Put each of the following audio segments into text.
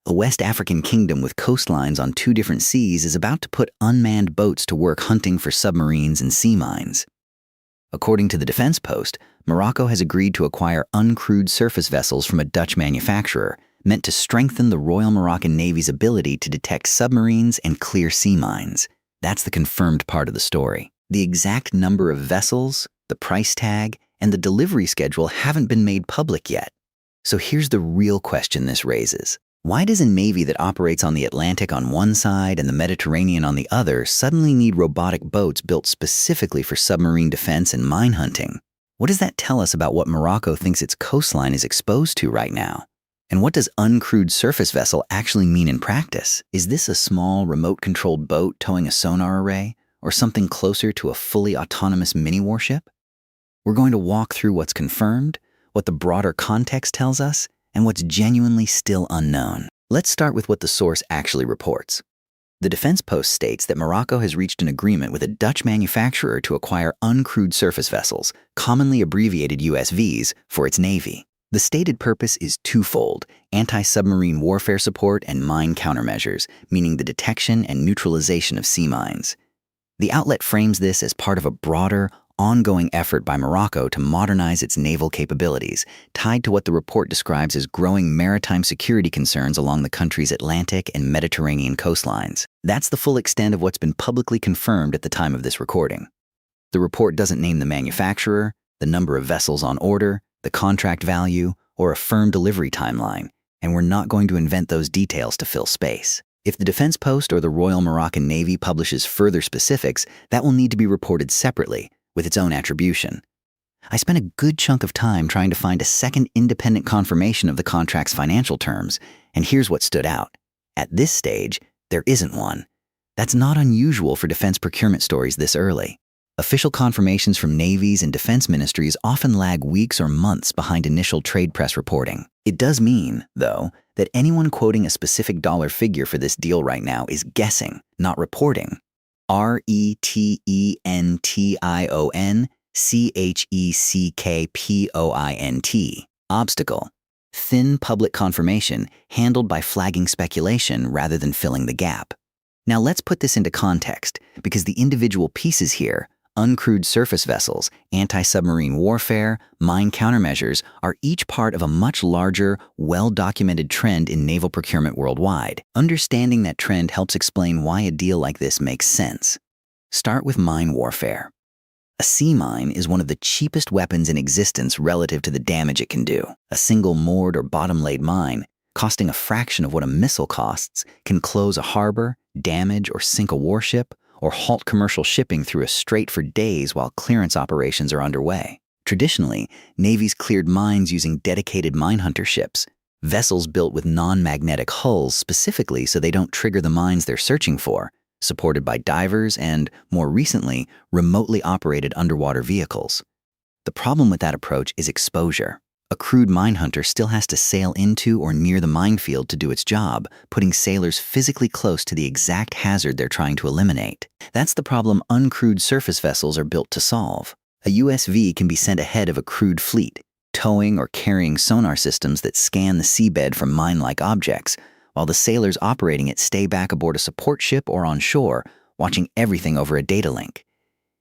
A West African kingdom with coastlines on 2 different seas is about to put unmanned boats to work hunting for submarines and sea mines. According to the Defense Post, Morocco has agreed to acquire uncrewed surface vessels from a Dutch manufacturer, meant to strengthen the Royal Moroccan Navy's ability to detect submarines and clear sea mines. That's the confirmed part of the story. The exact number of vessels, the price tag, and the delivery schedule haven't been made public yet. So here's the real question this raises. Why does a navy that operates on the Atlantic on one side and the Mediterranean on the other suddenly need robotic boats built specifically for submarine defense and mine hunting? What does that tell us about what Morocco thinks its coastline is exposed to right now? And what does uncrewed surface vessel actually mean in practice? Is this a small, remote-controlled boat towing a sonar array, or something closer to a fully autonomous mini-warship? We're going to walk through what's confirmed, what the broader context tells us, and what's genuinely still unknown. Let's start with what the source actually reports. The Defense Post states that Morocco has reached an agreement with a Dutch manufacturer to acquire uncrewed surface vessels, commonly abbreviated USVs, for its navy. The stated purpose is twofold: anti-submarine warfare support and mine countermeasures, meaning the detection and neutralization of sea mines. The outlet frames this as part of a broader, ongoing effort by Morocco to modernize its naval capabilities, tied to what the report describes as growing maritime security concerns along the country's Atlantic and Mediterranean coastlines. That's the full extent of what's been publicly confirmed at the time of this recording. The report doesn't name the manufacturer, the number of vessels on order, the contract value, or a firm delivery timeline, and we're not going to invent those details to fill space. If the Defense Post or the Royal Moroccan Navy publishes further specifics, that will need to be reported separately, with its own attribution. I spent a good chunk of time trying to find a second independent confirmation of the contract's financial terms, and here's what stood out. At this stage, there isn't one. That's not unusual for defense procurement stories this early. Official confirmations from navies and defense ministries often lag weeks or months behind initial trade press reporting. It does mean, though, that anyone quoting a specific dollar figure for this deal right now is guessing, not reporting. RETENTIONCHECKPOINT. Obstacle. Thin public confirmation handled by flagging speculation rather than filling the gap. Now let's put this into context, because the individual pieces here, uncrewed surface vessels, anti-submarine warfare, mine countermeasures, are each part of a much larger, well-documented trend in naval procurement worldwide. Understanding that trend helps explain why a deal like this makes sense. Start with mine warfare. A sea mine is one of the cheapest weapons in existence relative to the damage it can do. A single moored or bottom-laid mine, costing a fraction of what a missile costs, can close a harbor, damage or sink a warship, or halt commercial shipping through a strait for days while clearance operations are underway. Traditionally, navies cleared mines using dedicated mine hunter ships, vessels built with non-magnetic hulls specifically so they don't trigger the mines they're searching for, supported by divers and, more recently, remotely operated underwater vehicles. The problem with that approach is exposure. A crewed mine hunter still has to sail into or near the minefield to do its job, putting sailors physically close to the exact hazard they're trying to eliminate. That's the problem uncrewed surface vessels are built to solve. A USV can be sent ahead of a crewed fleet, towing or carrying sonar systems that scan the seabed for mine-like objects, while the sailors operating it stay back aboard a support ship or on shore, watching everything over a data link.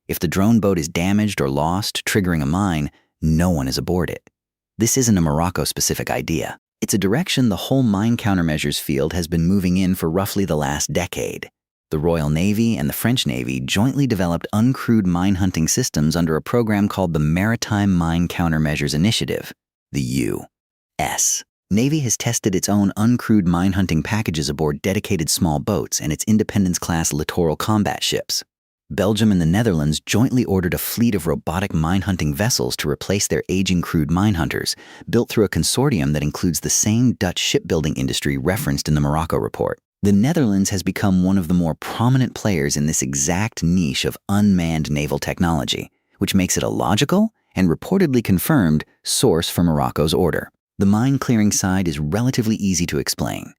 If the drone boat is damaged or lost, triggering a mine, no one is aboard it. This isn't a Morocco-specific idea. It's a direction the whole mine countermeasures field has been moving in for roughly the last decade. The Royal Navy and the French Navy jointly developed uncrewed mine hunting systems under a program called the Maritime Mine Countermeasures Initiative, the U.S. Navy has tested its own uncrewed mine hunting packages aboard dedicated small boats and its Independence-class littoral combat ships. Belgium and the Netherlands jointly ordered a fleet of robotic mine-hunting vessels to replace their aging crewed mine hunters, built through a consortium that includes the same Dutch shipbuilding industry referenced in the Morocco report. The Netherlands has become one of the more prominent players in this exact niche of unmanned naval technology, which makes it a logical and reportedly confirmed source for Morocco's order. The mine-clearing side is relatively easy to explain.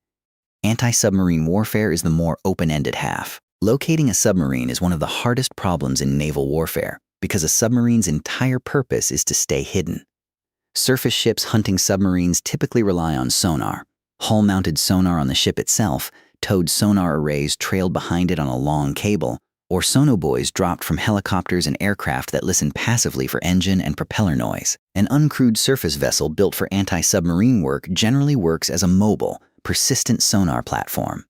Anti-submarine warfare is the more open-ended half. Locating a submarine is one of the hardest problems in naval warfare because a submarine's entire purpose is to stay hidden. Surface ships hunting submarines typically rely on sonar, hull-mounted sonar on the ship itself, towed sonar arrays trailed behind it on a long cable, or sonobuoys dropped from helicopters and aircraft that listen passively for engine and propeller noise. An uncrewed surface vessel built for anti-submarine work generally works as a mobile, persistent sonar platform.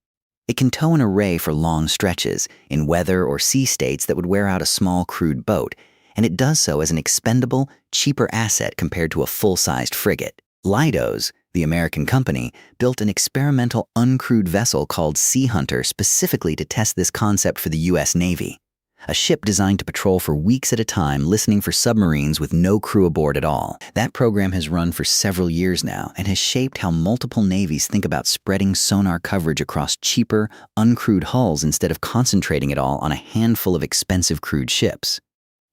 It can tow an array for long stretches, in weather or sea states that would wear out a small crewed boat, and it does so as an expendable, cheaper asset compared to a full-sized frigate. Leidos, the American company, built an experimental uncrewed vessel called Sea Hunter specifically to test this concept for the U.S. Navy. A ship designed to patrol for weeks at a time, listening for submarines with no crew aboard at all. That program has run for several years now and has shaped how multiple navies think about spreading sonar coverage across cheaper, uncrewed hulls instead of concentrating it all on a handful of expensive crewed ships.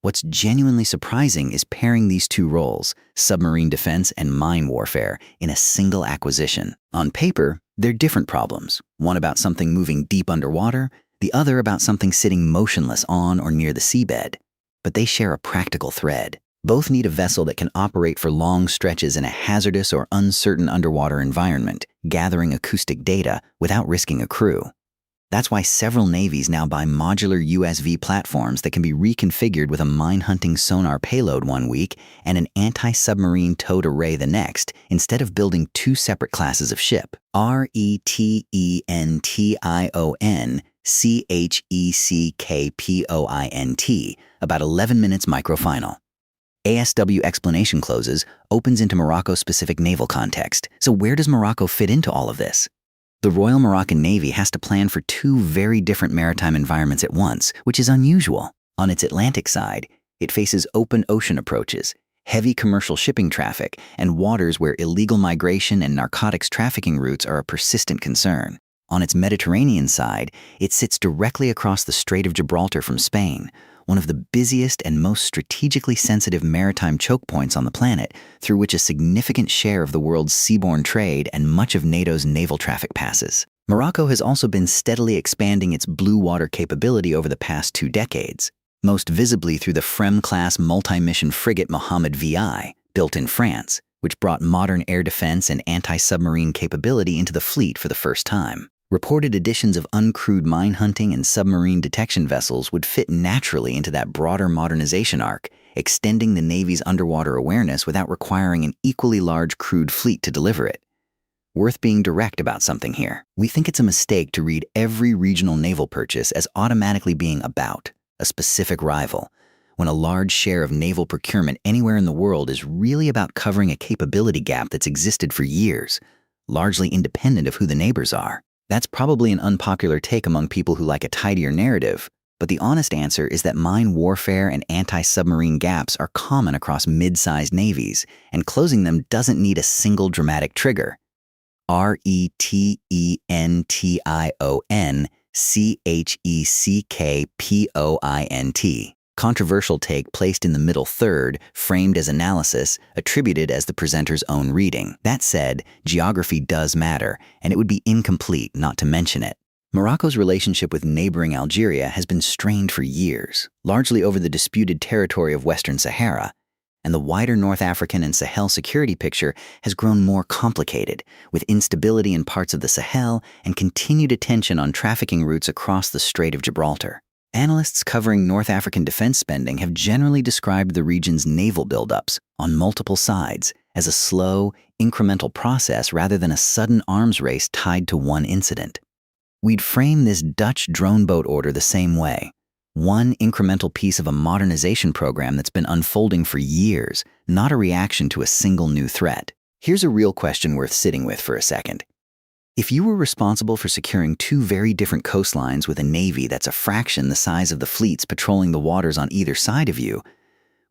What's genuinely surprising is pairing these two roles, submarine defense and mine warfare, in a single acquisition. On paper, they're different problems, one about something moving deep underwater, the other about something sitting motionless on or near the seabed. But they share a practical thread. Both need a vessel that can operate for long stretches in a hazardous or uncertain underwater environment, gathering acoustic data without risking a crew. That's why several navies now buy modular USV platforms that can be reconfigured with a mine-hunting sonar payload one week and an anti-submarine towed array the next, instead of building two separate classes of ship. RETENTIONCHECKPOINT, about 11 minutes microfinal. ASW explanation closes, opens into Morocco-specific naval context. So where does Morocco fit into all of this? The Royal Moroccan Navy has to plan for two very different maritime environments at once, which is unusual. On its Atlantic side, it faces open ocean approaches, heavy commercial shipping traffic, and waters where illegal migration and narcotics trafficking routes are a persistent concern. On its Mediterranean side, it sits directly across the Strait of Gibraltar from Spain, one of the busiest and most strategically sensitive maritime choke points on the planet, through which a significant share of the world's seaborne trade and much of NATO's naval traffic passes. Morocco has also been steadily expanding its blue water capability over the past 2 decades, most visibly through the Frem-class multi-mission frigate Mohammed VI, built in France, which brought modern air defense and anti-submarine capability into the fleet for the first time. Reported additions of uncrewed mine hunting and submarine detection vessels would fit naturally into that broader modernization arc, extending the Navy's underwater awareness without requiring an equally large crewed fleet to deliver it. Worth being direct about something here. We think it's a mistake to read every regional naval purchase as automatically being about a specific rival, when a large share of naval procurement anywhere in the world is really about covering a capability gap that's existed for years, largely independent of who the neighbors are. That's probably an unpopular take among people who like a tidier narrative, but the honest answer is that mine warfare and anti-submarine gaps are common across mid-sized navies, and closing them doesn't need a single dramatic trigger. RETENTIONCHECKPOINT. Controversial take placed in the middle third, framed as analysis, attributed as the presenter's own reading. That said, geography does matter, and it would be incomplete not to mention it. Morocco's relationship with neighboring Algeria has been strained for years, largely over the disputed territory of Western Sahara, and the wider North African and Sahel security picture has grown more complicated, with instability in parts of the Sahel and continued attention on trafficking routes across the Strait of Gibraltar. Analysts covering North African defense spending have generally described the region's naval buildups on multiple sides as a slow, incremental process rather than a sudden arms race tied to one incident. We'd frame this Dutch drone boat order the same way. One incremental piece of a modernization program that's been unfolding for years, not a reaction to a single new threat. Here's a real question worth sitting with for a second. If you were responsible for securing two very different coastlines with a navy that's a fraction the size of the fleets patrolling the waters on either side of you,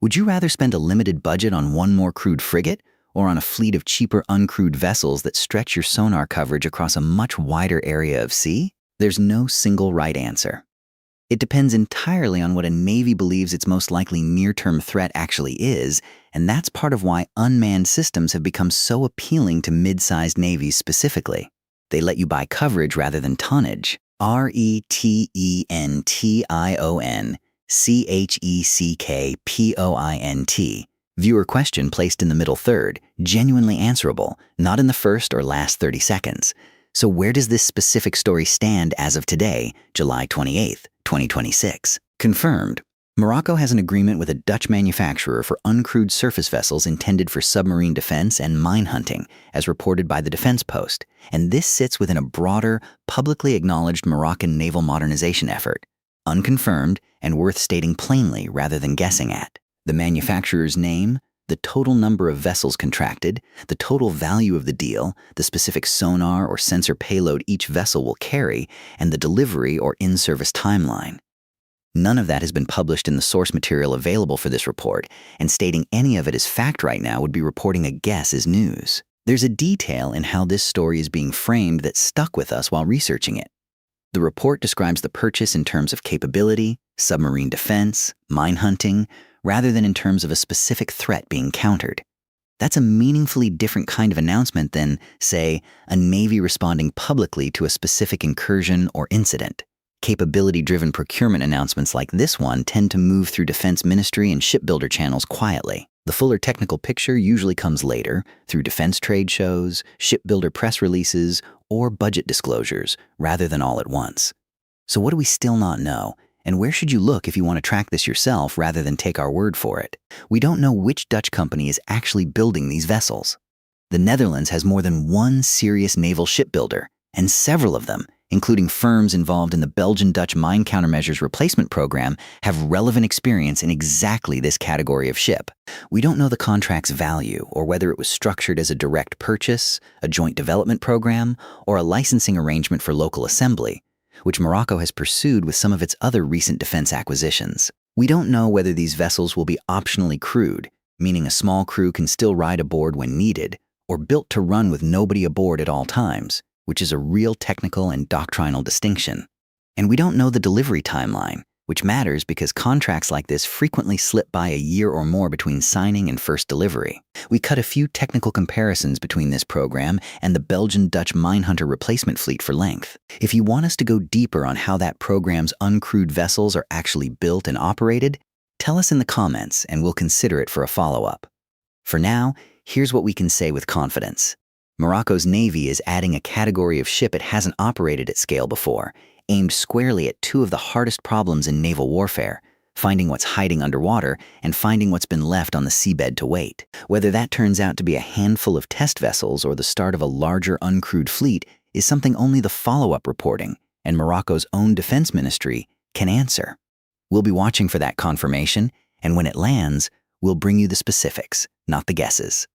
would you rather spend a limited budget on one more crewed frigate or on a fleet of cheaper uncrewed vessels that stretch your sonar coverage across a much wider area of sea? There's no single right answer. It depends entirely on what a navy believes its most likely near-term threat actually is, and that's part of why unmanned systems have become so appealing to mid-sized navies specifically. They let you buy coverage rather than tonnage. RETENTIONCHECKPOINT. Viewer question placed in the middle third, genuinely answerable, not in the first or last 30 seconds. So where does this specific story stand as of today, July 28th, 2026? Confirmed. Morocco has an agreement with a Dutch manufacturer for uncrewed surface vessels intended for submarine defense and mine hunting, as reported by the Defense Post, and this sits within a broader, publicly acknowledged Moroccan naval modernization effort. Unconfirmed and worth stating plainly rather than guessing at. The manufacturer's name, the total number of vessels contracted, the total value of the deal, the specific sonar or sensor payload each vessel will carry, and the delivery or in-service timeline. None of that has been published in the source material available for this report, and stating any of it as fact right now would be reporting a guess as news. There's a detail in how this story is being framed that stuck with us while researching it. The report describes the purchase in terms of capability, submarine defense, mine hunting, rather than in terms of a specific threat being countered. That's a meaningfully different kind of announcement than, say, a Navy responding publicly to a specific incursion or incident. Capability-driven procurement announcements like this one tend to move through Defense Ministry and shipbuilder channels quietly. The fuller technical picture usually comes later, through defense trade shows, shipbuilder press releases, or budget disclosures, rather than all at once. So what do we still not know? And where should you look if you want to track this yourself rather than take our word for it? We don't know which Dutch company is actually building these vessels. The Netherlands has more than one serious naval shipbuilder, and several of them, including firms involved in the Belgian-Dutch mine countermeasures replacement program, have relevant experience in exactly this category of ship. We don't know the contract's value or whether it was structured as a direct purchase, a joint development program, or a licensing arrangement for local assembly, which Morocco has pursued with some of its other recent defense acquisitions. We don't know whether these vessels will be optionally crewed, meaning a small crew can still ride aboard when needed, or built to run with nobody aboard at all times, which is a real technical and doctrinal distinction. And we don't know the delivery timeline, which matters because contracts like this frequently slip by a year or more between signing and first delivery. We cut a few technical comparisons between this program and the Belgian-Dutch minehunter replacement fleet for length. If you want us to go deeper on how that program's uncrewed vessels are actually built and operated, tell us in the comments and we'll consider it for a follow-up. For now, here's what we can say with confidence. Morocco's Navy is adding a category of ship it hasn't operated at scale before, aimed squarely at two of the hardest problems in naval warfare, finding what's hiding underwater and finding what's been left on the seabed to wait. Whether that turns out to be a handful of test vessels or the start of a larger uncrewed fleet is something only the follow-up reporting and Morocco's own defense ministry can answer. We'll be watching for that confirmation, and when it lands, we'll bring you the specifics, not the guesses.